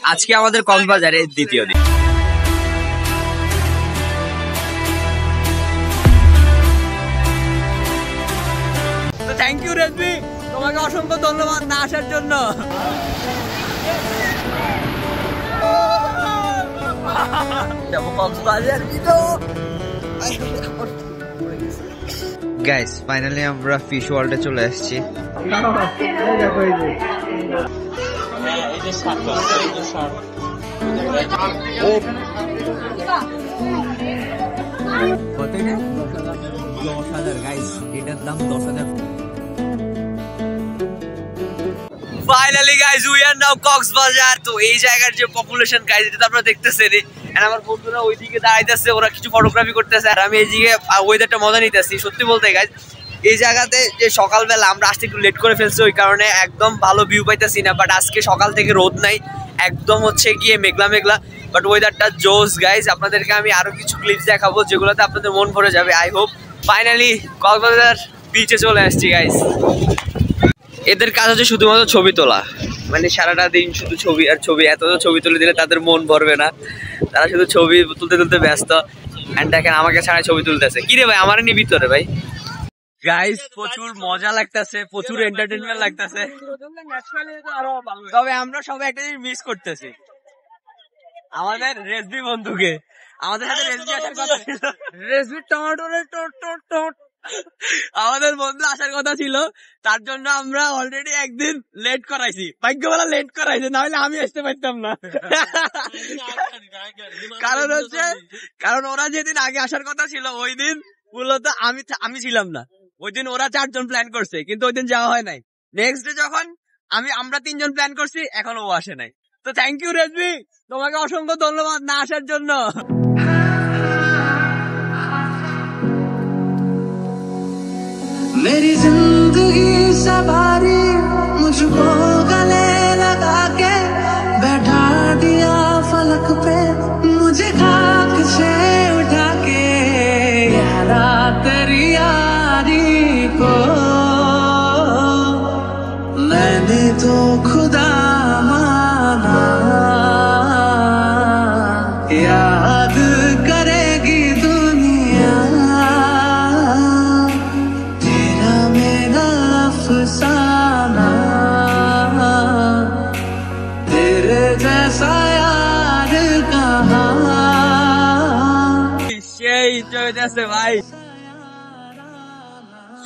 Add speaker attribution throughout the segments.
Speaker 1: আজকে আমাদের কক্সবাজারের দ্বিতীয় দিন। থ্যাংক ইউ রেজবি, তোমাকে অসংখ্য ধন্যবাদ না আসার জন্য।
Speaker 2: গাইস ফাইনালি আমরা ফিশ ওয়ার্ল্ডে চলে এসেছি।
Speaker 1: এটার দাম 10,000। ফাইনালি গাইস উই আর নাও কক্সবাজার। তো এই জায়গার যে পপুলেশন গাইস এটা তো আপনারা দেখতেছেন, আর আমার বন্ধুরা ওইদিকে দাঁড়াইতেছে, ওরা কিছু ফটোগ্রাফি করতেছে, আর আমি এইদিকে ওয়েদারটা মজা নিতেছি। সত্যি বলতে গাইস এই জায়গাতে যে সকালবেলা আমরা আসতে একটু লেট করে ফেলছি, ওই কারণে একদম ভালো ভিউ পাইতেছি না। বাট আজকে সকাল থেকে রোদ নাই, একদম হচ্ছে গিয়ে মেঘলা মেঘলা, বাট ওয়েদারটা জোস গাইস। আপনাদেরকে আমি আরো কিছু ক্লিপস দেখাবো যেগুলোতে আপনাদের মন ভরে যাবে। I hope. ফাইনালি কক্সবাজার বিচে চলে আসছি গাইস। এদের কাজ হচ্ছে শুধুমাত্র ছবি তোলা, মানে সারাটা দিন শুধু ছবি আর ছবি। এত ছবি তুলে দিলে তাদের মন ভরবে না, তারা শুধু ছবি তুলতে তুলতে ব্যস্ত। এন্ড দেখেন আমাকে ছাড়াই ছবি তুলতেছে। কি রে ভাই, আমার নি ভিতরে ভাই। গাইস প্রচুর মজা লাগতেছে, প্রচুর এন্টারটেনমেন্ট লাগতেছে, তবে আমরা সবাই একটা জিনিস মিস করতেছি, আমাদের রেজবি বন্ধুকে। আমাদের সাথে রেজবি আসার কথা ছিল, রেজবি আমাদের বন্ধু আসার কথা ছিল, তার জন্য আমরা অলরেডি একদিন লেট করাইছি। ভাগ্যবেলা লেট করাইছে, না হলে আমি আসতে পারতাম না। কারণ ওরা যেদিন আগে আসার কথা ছিল ওই দিন মূলত আমি ছিলাম না। ওই দিন ওরা 4 জন প্ল্যান করছে, কিন্তু ওই দিন যাওয়া হয় নাই। নেক্সট ডে যখন আমরা 3 জন প্ল্যান করছি, এখন ও আসে নাই। তো থ্যাংক ইউ রেজবি, তোমাকে অসংখ্য ধন্যবাদ না আসার জন্য।
Speaker 3: मेरी जिंदगी सवारी मुझको गले लगा के बैठा दिया फलक पे, मुझे खाक से उठा के यारा तेरी यारी को मैंने तो खुदा माना, याद करेगी दुनिया तेरा मेरा अफसाना, तेरे जैसा यार कहाँ।
Speaker 1: সেই চলতেছে ভাই,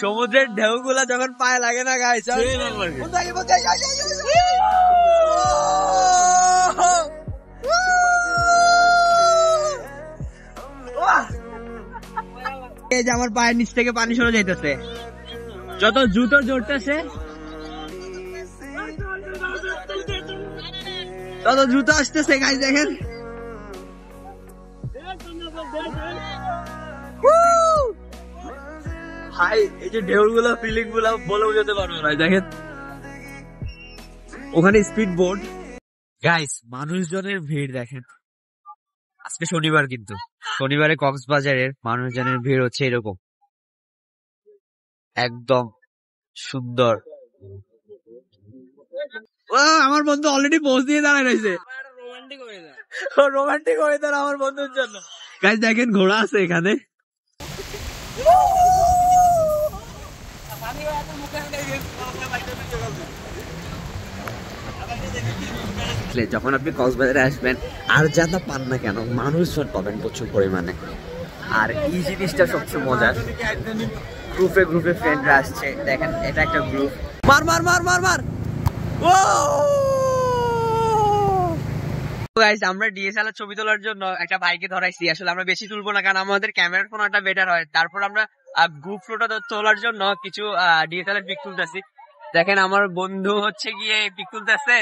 Speaker 1: সমুদ্রের ঢেউগুলা যখন পায়ে লাগে না গাইস, এই যে আমার পায়ের নিচ থেকে পানি সরে যাইতেছে, যত জুতো জড়তেছে তত জুতো আসতেছে গাইস। দেখেন ভাই, এই যে ঢেউগুলো ফিলিং গুলা বলে বোঝাতে পারবো না। দেখেন ওখানে স্পিড বোট। গাইস মানুষজনের ভিড় দেখেন, আজকে শনিবার, কিন্তু শনিবারে কক্সবাজারের মানুষজনের ভিড় হচ্ছে এরকম, একদম সুন্দর। ও আমার বন্ধু অলরেডি পোজ দিয়ে দাঁড়ায় রয়েছে, রোমান্টিক হয়ে দাঁড়া আমার বন্ধুর জন্য। গাইস দেখেন ঘোড়া আছে এখানে। যখন আপনি কক্সবাজারে আসবেন আর যাতা পান না কেন, মানুষজন পাবেন প্রচুর পরিমাণে। আর এই জিনিসটা সবচেয়ে মজার, গ্রুপে গ্রুপে ফ্রেন্ডরা আসছে। দেখেন এটা একটা গ্রুপ, মার মার মার মার মার। ও গাইস আমরা ডিএসএলআর ছবি তোলার জন্য একটা বাইকে ধরাইছি। আসলে আমরা বেশি তুলবো না, কারণ আমাদের ক্যামেরার ফোনটা বেটার হয়। তারপর আমরা গ্রুপ ফটোটা তোলার জন্য কিছু ডিএসএলআর পিক তুলতেছি। দেখেন আমার বন্ধু হচ্ছে গিয়ে পিক তুলতেছে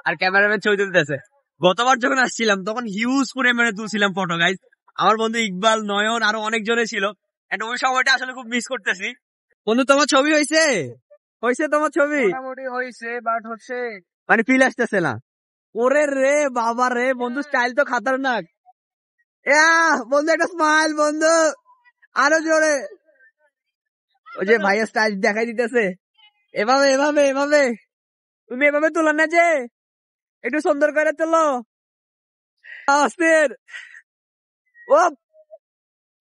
Speaker 1: আর ক্যামেরাম্যান ছবি তুলতেছে। গতবার যখন আসছিলাম তখন হিউজ পরিমাণে তুলছিলাম ফটো গাইস। আমার বন্ধু ইকবাল, নয়ন আরো অনেক জনে ছিল। এন্ড ওই সময়টা আসলে খুব মিস করতেছি। বন্ধু তোমার ছবি হয়েছে? তোমার ছবি
Speaker 4: মোটামুটি হয়েছে, বাট হচ্ছে
Speaker 1: মানে ফিল আসতেছে না। ওরে রে বাবা রে, বন্ধু স্টাইল তো খাতারনাক। বন্ধু একটা স্মাইল বন্ধু, আরো জোরে। ওই যে ভাইয়া স্টাইল দেখাই দিতেছে, এভাবে এভাবে এভাবে। তুমি এভাবে তোলা না যে,
Speaker 4: একটু সুন্দর করে তোলো। অস্থির। ও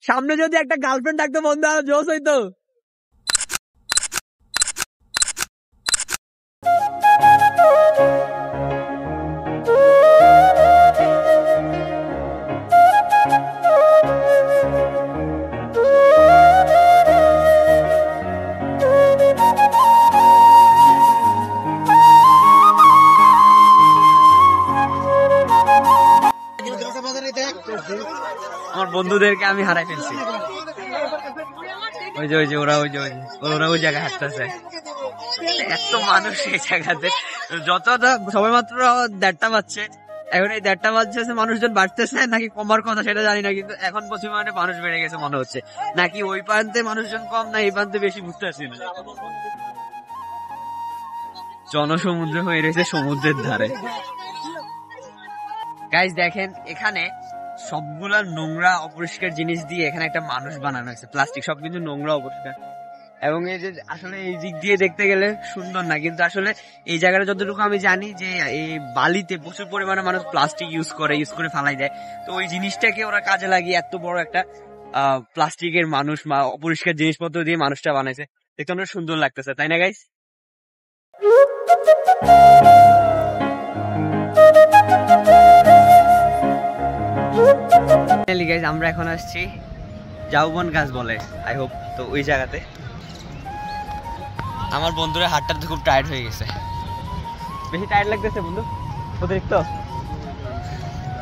Speaker 4: সামনে যদি একটা গার্লফ্রেন্ড থাকতো বন্ধু জোশ হইতো।
Speaker 1: আমার বন্ধুদেরকে আমি হারাই ফেলছি। ওই যে ওরা ওই জায়গায় হাঁটতেছে। এত মানুষ এই জায়গাতে, যত সবাই মাত্র 1:30 বাজছে। এখন এই 1:30 বাজছে, মানুষজন বাড়তেছে নাকি কমার কথা সেটা জানি না, কিন্তু এখন প্রচুর মানে মানুষ বেড়ে গেছে মনে হচ্ছে। নাকি ওই প্রান্তে মানুষজন কম, না এই প্রান্তে বেশি, বুঝতে পারছি না। জনসমুদ্র হয়ে রয়েছে সমুদ্রের ধারে। গাইস দেখেন, এখানে সবগুলা নোংরা অপরিষ্কার জিনিস দিয়ে এখানে একটা মানুষ বানানো হয়েছে। প্লাস্টিক সব কিন্তু নোংরা অপরিষ্কার, এবং এই যে আসলে এই দিক দিয়ে দেখতে গেলে সুন্দর না, কিন্তু আসলে এই জায়গাটা যতটুকু আমি জানি যে এই বালিতে প্রচুর পরিমাণে মানুষ প্লাস্টিক ইউজ করে ফালাই দেয়। তো ওই জিনিসটাকে ওরা কাজে লাগিয়ে এত বড় একটা প্লাস্টিকের মানুষ বা অপরিষ্কার জিনিসপত্র দিয়ে মানুষটা বানাইছে। দেখতে অনেক সুন্দর লাগতেছে, তাই না গাইস? আমরা এখন আসছি জাউবন গাছ বলে, আই হোপ, তো ওই জায়গাতে। আমার বন্ধুরা হাতটাতে খুব টায়ার্ড হয়ে গেছে। বেশি টায়ার্ড লাগতেছে বন্ধু অতিরিক্ত?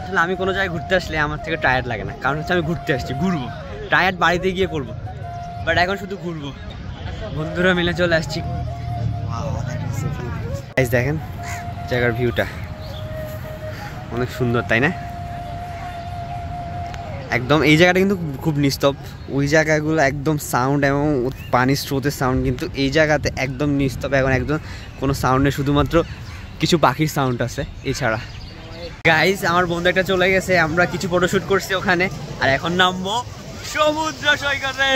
Speaker 1: আসলে আমি কোনো জায়গায় ঘুরতে আসলে আমার থেকে টায়ার্ড লাগে না, কারণ হচ্ছে আমি ঘুরতে আসছি, ঘুরবো। টায়ার্ড বাড়িতে গিয়ে করবো, বাট এখন শুধু ঘুরবো। বন্ধুরা মিলে চলে আসছি। দেখেন জায়গার ভিউটা অনেক সুন্দর, তাই না? একদম এই জায়গাটা কিন্তু খুব নিস্তব্ধ। ওই জায়গাগুলো একদম সাউন্ড এবং পানির স্রোতের সাউন্ড, কিন্তু এই জায়গাতে একদম নিস্তব্ধ, এখন একদম কোনো সাউন্ড নেই, শুধুমাত্র কিছু পাখির সাউন্ড আছে এছাড়া। গাইস আমার বন্ধু একটা চলে গেছে, আমরা কিছু ফটোশুট করছি ওখানে, আর এখন নামবো সমুদ্র সৈকতে।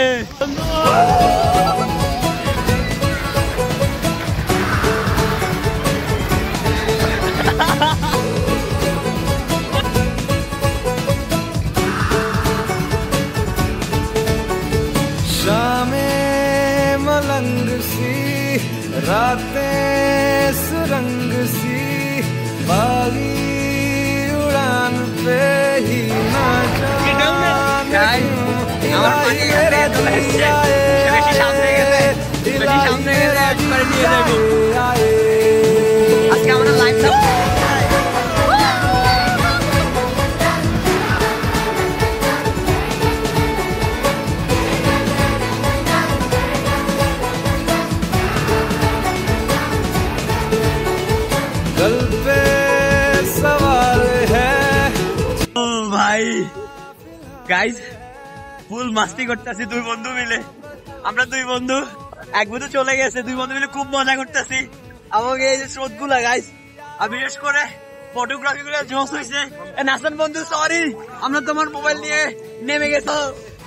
Speaker 3: शामें मलंग सी, रातें सुरंग सी, बागी उड़ान पे ही ना
Speaker 1: আজকে আমরা লাইভ গাইস ফুল মাস্তি করতেছি দুই বন্ধু মিলে। আমরা দুই বন্ধু, এক বন্ধু চলে গেছে, দুই বন্ধু মিলে খুব মজা করতেছি। আমাকে এই যে স্রোত গুলা গাইস, আর বিশেষ করে ফটোগ্রাফি গুলো জোস হয়েছে। নাসান বন্ধু সরি, আমরা তোমার মোবাইল নিয়ে নেমে গেছো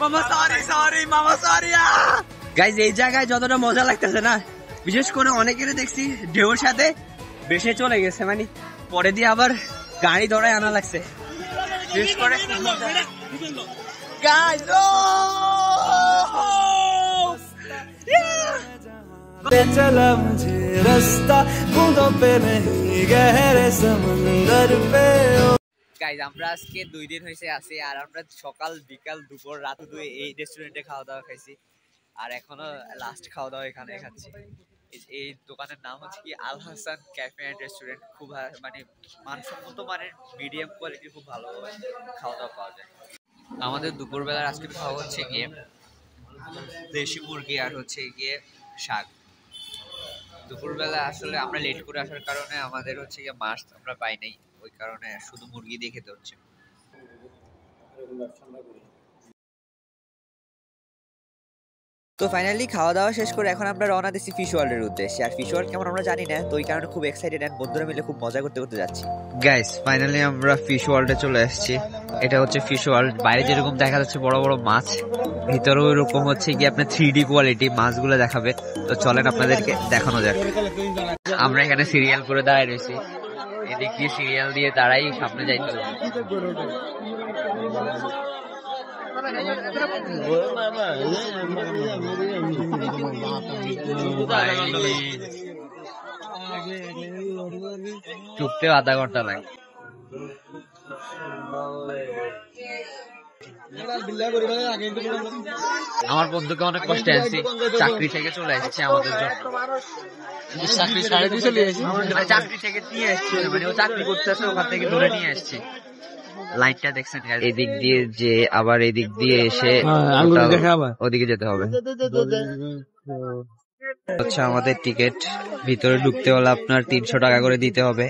Speaker 1: মামা, সরি মামা, সরি। গাইস এই জায়গায় যতটা মজা লাগতেছে না, বিশেষ করে অনেকের দেখছি ঢেউর সাথে বেশে চলে গেছে, মানে পরে দিয়ে আবার গাড়ি ধরায় আনা লাগছে। বিশেষ করে guys,
Speaker 3: चला मुझे रास्ता बूंदों पे नहीं गहरे समंदर पे।
Speaker 1: গাইজ আমরা আজকে 2 দিন হয়েছে আছি, আর আমরা সকাল বিকাল দুপুর রাত এই রেস্টুরেন্টে খাওয়া দাওয়া খাইছি, আর এখনো লাস্ট খাওয়া দাওয়া এখানে খাচ্ছি। এই দোকানের নাম হচ্ছে কি Al Hasan cafe and restaurant. খুব মানে মানসম্মত মানের মিডিয়াম কোয়ালিটি, খুব ভালো খাওয়া দাওয়া পাওয়া যায়। আমাদের দুপুরবেলার আজকে খাওয়া হচ্ছে গিয়ে দেশি মুরগি আর হচ্ছে গিয়ে শাক। দুপুরবেলা আসলে আমরা লেট করে আসার কারণে আমাদের হচ্ছে গিয়ে মাছ আমরা পাই নাই, ওই কারণে শুধু মুরগি দিয়ে খেতে হচ্ছে। তো ফাইনালি খাওয়া দাওয়া শেষ করে এখন আমরা রওনা দিচ্ছি ফিশ ওয়ার্ল্ডের উদ্দেশ্যে। আর ফিশ ওয়ার্ল্ড কেমন আমরা জানি না, তো ওই কারণে খুব এক্সাইটেড, এন্ড বন্ধুরা মিলে খুব মজা করতে করতে যাচ্ছি।
Speaker 2: গাইস ফাইনালি আমরা ফিশ ওয়ার্ল্ডে চলে এসেছি। এটা হচ্ছে ফিশ ওয়ার্ল্ড। বাইরে যেরকম দেখা যাচ্ছে বড় বড় মাছ, ভিতরেও এরকম হচ্ছে কি আপনার 3D কোয়ালিটি মাছগুলো দেখাবে। তো চলেন আপনাদেরকে দেখানো যাক। আমরা এখানে সিরিয়াল করে দাঁড়িয়ে রয়েছি, এদিক দিয়ে সিরিয়াল দিয়ে দাঁড়াই সামনে যাইতে হবে। চুপতেও আধা ঘন্টা লাগে। আমার বন্ধুকে অনেক কষ্টে আনছি, চাকরি থেকে চলে এসেছে আমাদের জন্য। চাকরি থেকে নিয়ে এসছে, মানে ও চাকরি করতেছে, ওখান থেকে ধরে নিয়ে আসছে। লাইনটা দেখছেন, এদিক দিয়ে যে আবার এদিক দিয়ে এসে ওদিকে যেতে হবে। হচ্ছে আমাদের টিকিট, ভিতরে ঢুকতে হলে আপনার 300 টাকা করে দিতে হবে।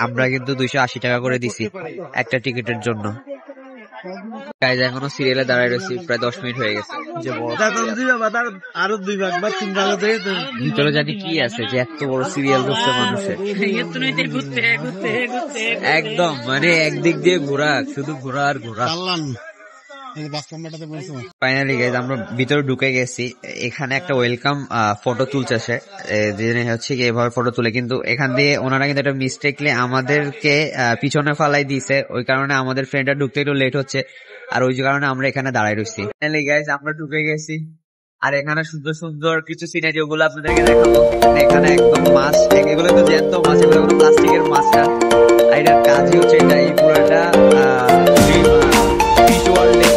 Speaker 2: আমরা কিন্তু 280 টাকা করে দিছি একটা টিকিটের জন্য। গাইজ এখনো সিরিয়ালে দাঁড়ায় রয়েছি, প্রায় 10 মিনিট হয়ে গেছে।
Speaker 4: আরো 2 ভাগ বা 3 ভাগ
Speaker 2: ভিতরে জানি কি আছে যে এত বড় সিরিয়াল করছে মানুষের। একদম মানে একদিক দিয়ে ঘোরা, শুধু ঘোরা আর ঘোরা। ফাইনালি গাইজ আমরা ভিতরে ঢুকে গেছি। এখানে একটা ওয়েলকাম ফটো তুলছে, যে হচ্ছে কি এভাবে ফটো তুলে, কিন্তু এখান দিয়ে ওনারা কিন্তু একটা মিস্টেকলি আমাদেরকে পিছনে ফালাই দিয়েছে। ওই কারণে আমাদের ফ্রেন্ডরা ঢুকতে একটু লেট হচ্ছে, আর ওই কারণে আমরা এখানে দাঁড়াই রয়েছি। ফাইনালি গাইজ আমরা ঢুকে গেছি, আর এখানে সুন্দর সুন্দর কিছু সিনারি ওগুলো আপনাদেরকে দেখাবো। এখানে একদম মাছ, এগুলো তো জ্যান্ত মাছ, এগুলো কোনো প্লাস্টিকের মাছ না। আর এটার কাজই হচ্ছে এটা, এই পুরোটা ফিশ ওয়ার্ল্ডে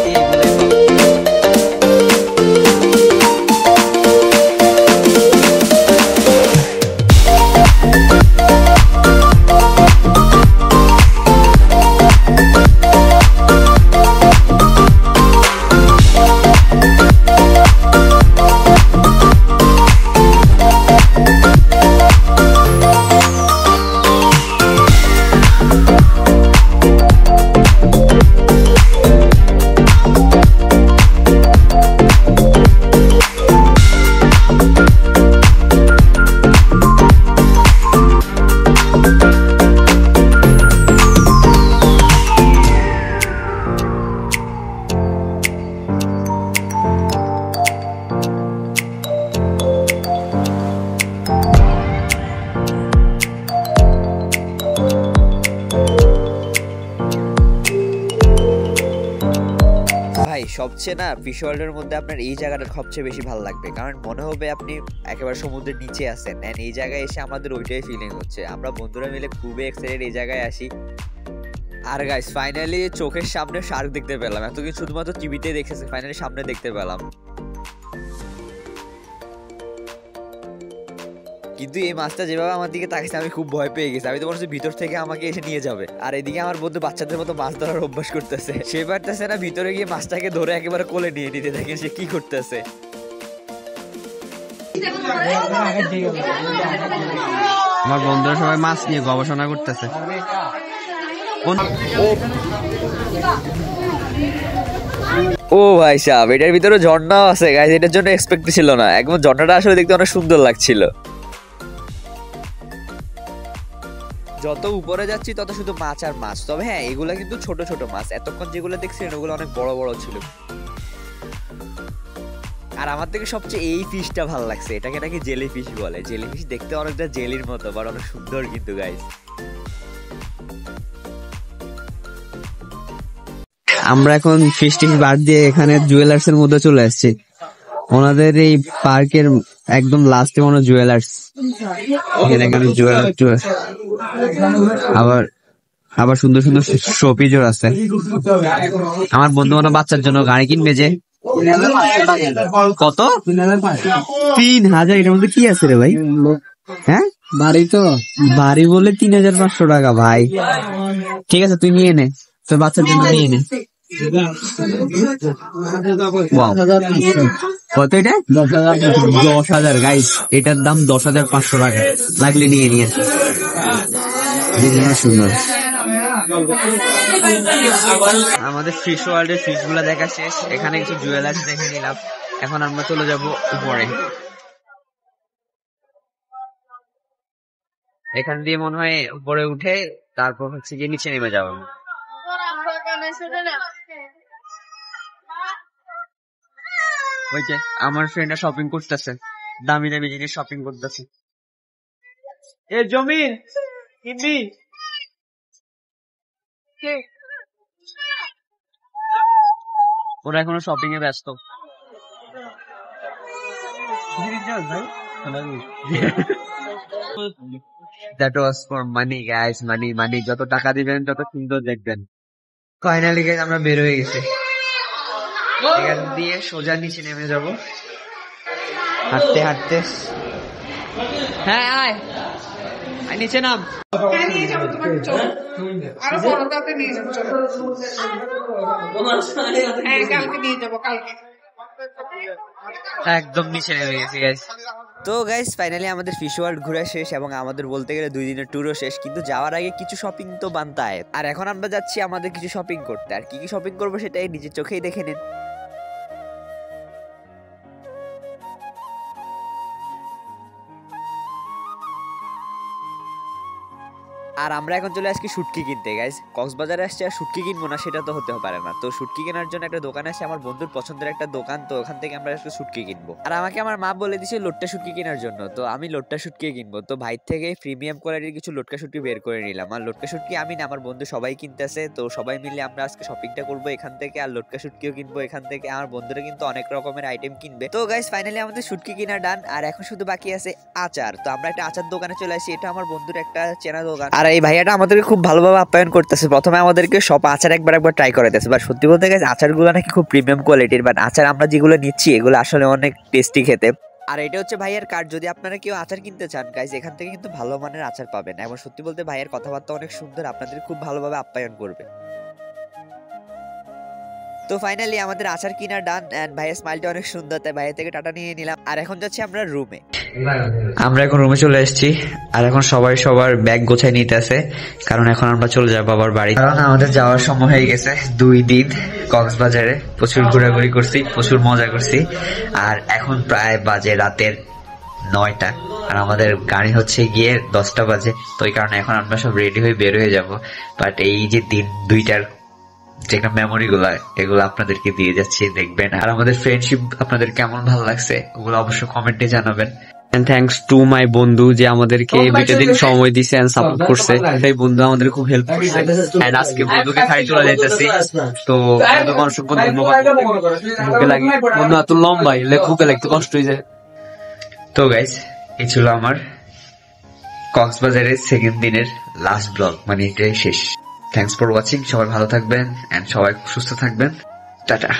Speaker 2: সবচেয়ে না ফিশ ওয়ার্ল্ডের মধ্যে আপনার এই জায়গাটা সবচেয়ে বেশি ভালো লাগবে, কারণ মনে হবে আপনি একেবারে সমুদ্রের নিচে আছেন। এন্ড এই জায়গায় এসে আমাদের ওইটাই ফিলিং হচ্ছে। আমরা বন্ধুরা মিলে খুবই এক্সাইটেড এই জায়গায় আসি। আর গাইস ফাইনালি চোখের সামনে শার্ক দেখতে পেলাম। এতদিন শুধুমাত্র টিভিতে দেখেছি, ফাইনালি সামনে দেখতে পেলাম। কিন্তু এই মাছটা যেভাবে আমার দিকে তাকিয়েছে আমি খুব ভয় পেয়ে গেছি। আমি তো মনে হচ্ছে ভিতর থেকে আমাকে এসে নিয়ে যাবে। আর এদিকে আমার বন্ধু বাচ্চাদের মতো মাছ ধরার অভ্যাস করতেছে, সে পারতেছে না ভিতরে গিয়ে মাছটাকে ধরে একেবারে কোলে নিয়ে নিতে। দেখেন সে কি করতেছে।
Speaker 4: আমার বন্ধুরা সবাই মাছ নিয়ে গবেষণা করতেছে।
Speaker 1: ও ভাই সাহেব, এটার ভিতরে ঝর্ণাও আছে গাইস, এটার জন্য এক্সপেক্ট ছিল না। একদম ঝর্ণাটা আসলে দেখতে অনেক সুন্দর লাগছিল। যত উপরে যাচ্ছি তত শুধু মাছ আর মাছ। তবে হ্যাঁ, এগুলা কিন্তু ছোট ছোট মাছ। এতক্ষণ যেগুলো দেখছিলেন ওগুলো অনেক বড় বড় ছিল। আর আমার থেকে সবচেয়ে এই ফিশটা ভালো লাগছে, এটাকে নাকি জেলি ফিশ বলে। জেলি ফিশ দেখতে অনেকটা জেলির মতো, বাট অনেক সুন্দর কিন্তু গাইস।
Speaker 4: আমরা এখন ফিশ টিশ বাদ দিয়ে এখানে জুয়েলার্স এর মধ্যে চলে আসছি। ওনাদের এই পার্কের একদম লাস্টে মনে জুয়েলার্স, এখানে জুয়েলার্স আবার আবার সুন্দর সুন্দর শোপিজও আছে। আমার বন্ধু মনে বাচ্চার জন্য গাড়ি কিনবে, যে কত 3000। এটার মধ্যে কি আছে রে ভাই? হ্যাঁ বাড়ি, তো বাড়ি বলে 3500 টাকা ভাই। ঠিক আছে তুই নিয়ে নে, তোর বাচ্চার জন্য নিয়ে নে। কত এটা? 10,000 গাইস, এটার দাম 10,500 টাকা। লাগলে নিয়ে নিয়ে সুন্দর। আমাদের ফিশ ওয়ার্ল্ডের ফিশ গুলা দেখা শেষ, এখানে কিছু জুয়েলার্স দেখে নিলাম। এখন আমরা চলে যাব উপরে। এখান দিয়ে মনে হয় উপরে উঠে তারপর হচ্ছে গিয়ে নিচে নেমে যাবো। ওই যে আমার ফ্রেন্ডরা শপিং করতেছে, দামি দামি জিনিস শপিং করতেছে। এ জমিন কিনবি?
Speaker 1: ওরা এখনো শপিং এ ব্যস্ত।
Speaker 2: That was for money guys, money যত টাকা দিবেন তত সুন্দর দেখবেন। ফাইনালি গাইস আমরা বের হয়ে গেছি, এখান দিয়ে সোজা নিচে নেমে যাব হাঁটতে হাঁটতে।
Speaker 1: হ্যাঁ আয় নিচে নাম।
Speaker 2: একদম নিচে নেমে গেছি গাইস।
Speaker 1: তো গাইস ফাইনালি আমাদের ফিশ ওয়ার্ল্ড ঘোরা শেষ এবং আমাদের বলতে গেলে 2 দিনের ট্যুরও শেষ, কিন্তু যাওয়ার আগে কিছু শপিং তো বানতায়। আর এখন আমরা যাচ্ছি আমাদের কিছু শপিং করতে, আর কি কি শপিং করবো সেটাই নিজের চোখেই দেখে নিন। আর আমরা এখন চলে আসছি শুটকি কিনতে গাইস। কক্সবাজারে আসছে আর শুটকি কিনবো না সেটা তো হতে পারে না। তো শুটকি কেনার জন্য একটা দোকান আছে, আমার বন্ধুর পছন্দের একটা দোকান, তো ওখান থেকে আমরা আজকে শুটকি কিনবো। আর আমাকে আমার মা বলে দিয়েছে লোট্টা শুটকি কেনার জন্য, তো আমি লোট্টা শুটকি কিনবো। তো ভাই থেকে প্রিমিয়াম কোয়ালিটির কিছু লোটকা শুটকি বের করে নিলাম। আর লোটকা শুটকি আমি না, আমার বন্ধু সবাই কিনতেছে, তো সবাই মিলে আমরা আজকে শপিংটা করবো এখান থেকে। আর লোটকা শুটকিও কিনবো এখান থেকে। আমার বন্ধুরা কিন্তু অনেক রকমের আইটেম কিনবে। তো গাইস ফাইনালি আমাদের শুটকি কিনা ডান, আর এখন শুধু বাকি আছে আচার। তো আমরা একটা আচার দোকানে চলে আসি, এটা আমার বন্ধুর একটা চেনা দোকান। আর এই ভাইয়াটা আমাদের খুব ভালোভাবে আপ্যায়ন করতেছে। প্রথমে আমাদেরকে সব আচার একবার ট্রাই করাইতেছে। বাট সত্যি বলতে গেছে আচারগুলো নাকি খুব প্রিমিয়াম কোয়ালিটির। বাট আচার আমরা যেগুলো নিচ্ছি এগুলো আসলে অনেক টেস্টি খেতে। আর এটা হচ্ছে ভাইয়ের কার্ড, যদি আপনারা কেউ আচার কিনতে চান গাইস এখান থেকে কিন্তু ভালো মানের আচার পাবেন। এবং সত্যি বলতে ভাইয়ের কথাবার্তা অনেক সুন্দর, আপনাদের খুব ভালোভাবে আপ্যায়ন করবে। তো ফাইনালি আমাদের আচার কিনা ডান, এন্ড ভাইয়ের স্মাইলটা অনেক সুন্দর, তাই ভাইয়ের থেকে টাটা নিয়ে নিলাম। আর এখন যাচ্ছি আমরা রুমে।
Speaker 2: আমরা এখন রুমে চলে এসেছি, আর এখন সবাই সবার ব্যাগ গোছায় নিতেছে, কারণ এখন আমরা চলে যাবো আবার বাড়ি। কারণ আমাদের যাওয়ার সময় হয়ে গেছে। 2 দিন কক্সবাজারে প্রচুর ঘোরাঘুরি করছি, প্রচুর মজা করছি। আর এখন প্রায় বাজে রাতের 9টা, আর আমাদের গাড়ি হচ্ছে গিয়ে 10টা বাজে। তো এই কারণে এখন আমরা সব রেডি হয়ে বের হয়ে যাব। বাট এই যে দিন 2টার যে মেমোরি গুলা, এগুলো আপনাদেরকে দিয়ে যাচ্ছি, দেখবেন। আর আমাদের ফ্রেন্ডশিপ আপনাদের কেমন ভালো লাগছে ওগুলো অবশ্যই কমেন্টে জানাবেন।
Speaker 4: থ্যাঙ্কস টু মাই বন্ধু যে আমাদেরকে এই 2টা দিন সময় দিছে এন্ড সাপোর্ট করছে। এই বন্ধু আমাদের খুব হেল্প করছে। এন্ড আজকে বন্ধুকে খাই চলে যাইতেছি, তো বন্ধুকে অসংখ্য ধন্যবাদ। মুখে লাগে বন্ধু এত লম্বাই মুখে লাগতে কষ্ট হয়ে যায়।
Speaker 2: তো গাইস এই ছিল আমার কক্সবাজারের 2nd দিনের লাস্ট ব্লগ, মানে এটাই শেষ। Thanks for watching. সবাই ভালো থাকবেন এন্ড সবাই সুস্থ থাকবেন। টাটা।